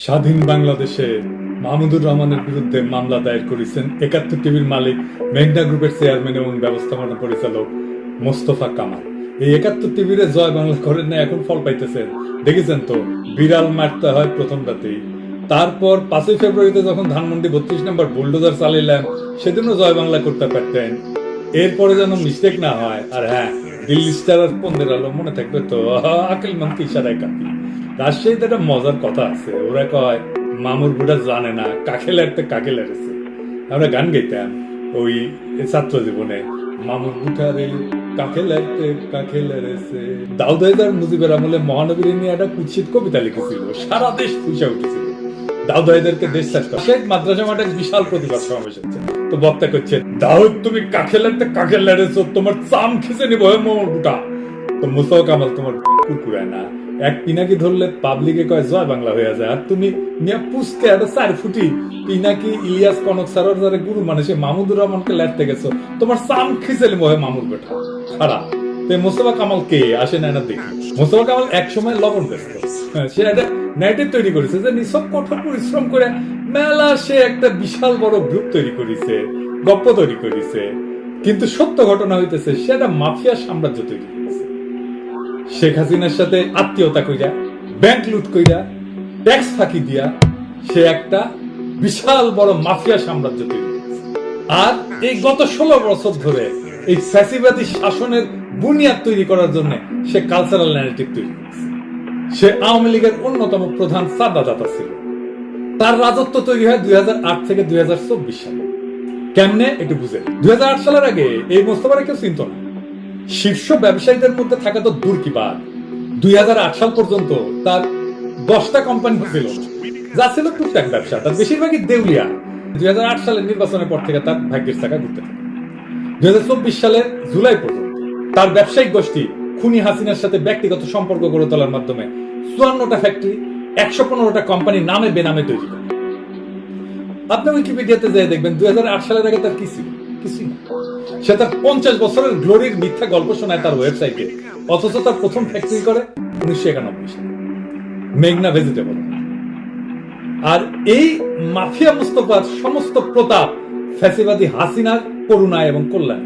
স্বাধীন বাংলাদেশে মাহমুদুর রহমানের বিরুদ্ধে মামলা দায়ের করেছেন ৭১ টিভির মালিক মেঘনা গ্রুপের চেয়ারম্যান এবং ব্যবস্থাপনা পরিচালক মোস্তফা কামাল। এই ৭১ টিভির জয় বাংলা করেন না, এখন ফল পাইতেছেন। দেখেছেন তো, বিড়াল মারতে হয় প্রথম রাতেই। তারপর ৫ই ফেব্রুয়ারিতে যখন ধানমন্ডি ৩২ নম্বর বুলডোজার চালাইলাম, সেদিনও জয় বাংলা করতে পারতেন। এরপরে যেন মিস্টেক না হয়। আর হ্যাঁ, দিল্লি স্টার আর পন্দের আলো মনে থাকবে তো, আকিল মন্ত্রী ইশারায় কাপি। রাজশাহীতে একটা মজার কথা আছে, ওরা কয় মামুর বুড়া জানে না কাকে লাড়তে কাকে লাড়েছে। আমরা গান গাইতাম ওই ছাত্র জীবনে, মামুর বুঠারে কাকে লাড়তে কাকে লাড়েছে। দাউদ হায়দার মুজিবের আমলে মহানবীর নিয়ে একটা কুৎসিত কবিতা লিখেছিল, সারা দেশ ফুঁসে উঠেছিল। দাউদ হায়দারকে দেশ ছাড়তে শেখ মাদ্রাসা মাঠে বিশাল প্রতিবাদ সমাবেশ হচ্ছে। তো বক্তা করছে, দাউদ তুমি কাকে লাড়তে কাকে লাড়েছো, তোমার চাম খিচে নিবো মামুর বুটা। তো মুস্তফা কামাল তোমার কুকুরায় না, এক পিনাকি ধরলে পাবলিকে কয় জয় বাংলা হয়ে যায়, আর তুমি নিয়ে পুষতে একটা ৪ ফুটি পিনাকি ইলিয়াস কনক সারোয়ার যারা গুরু মানুষে মাহমুদুর রহমানকে লাড়তে গেছো, তোমার চাম খিচেলি মহে মামুর বেটা খারাপ। মোস্তফা কামাল কে আসে না না দেখি। মোস্তফা কামাল এক সময় লবণ ব্যস্ত, সে একটা নাইটের তৈরি করেছে যে নিছক কঠোর পরিশ্রম করে মেলা, সে একটা বিশাল বড় গ্রুপ তৈরি করেছে, গপ্প তৈরি করেছে। কিন্তু সত্য ঘটনা হইতেছে সে একটা মাফিয়া সাম্রাজ্য তৈরি করেছে। শেখ হাসিনার সাথে আত্মীয়তা কইরা, ব্যাংক লুট কইরা, ট্যাক্স ফাঁকি দিয়া সে একটা বিশাল বড় মাফিয়া সাম্রাজ্য তৈরি করেছে। আর এই গত ১৬ বছর ধরে এই ফ্যাসিবাদী শাসনের বুনিয়াদ তৈরি করার জন্য সে কালচারাল ন্যারেটিভ তৈরি করেছে। সে আওয়ামী লীগের অন্যতম প্রধান চাঁদাদাতা ছিল। তার রাজত্ব তৈরি হয় ২০০৮ থেকে ২০২৪ সালে। কেমনে একটু বুঝে, ২০০৮ সালের আগে এই মোস্তফারে কেউ চিনত না। শীর্ষ ব্যবসায়ীদের মধ্যে থাকা তো দূর কি বাদ, ২০০৮ সাল পর্যন্ত তার 10টা কোম্পানি ছিল, যা ছিল টুকটাক ব্যবসা, তার বেশিরভাগই দেউলিয়া। ২০০৮ সালের নির্বাচনের পর থেকে তার ভাগ্যের চাকা ঘুরতে থাকে। ২০২৪ সালের জুলাই পর্যন্ত তার ব্যবসায়িক গোষ্ঠী খুনি হাসিনার সাথে ব্যক্তিগত সম্পর্ক গড়ে তোলার মাধ্যমে ৫৪টা ফ্যাক্টরি, ১১৫টা কোম্পানি নামে বেনামে তৈরি করে। আপনি উইকিপিডিয়াতে যেয়ে দেখবেন ২০০৮ সালের আগে তার কি ছিল, কিছুই না। সে তার ৫০ বছরের গ্লোরির মিথ্যা গল্প শোনায় তার ওয়েবসাইটে, অথচ তার প্রথম ফ্যাক্টরি করে ১৯৯১ সালে, মেঘনা ভেজিটেবল। আর এই মাফিয়া মুস্তফার সমস্ত প্রতাপ ফ্যাসিবাদী হাসিনার করুণা এবং কল্যাণ।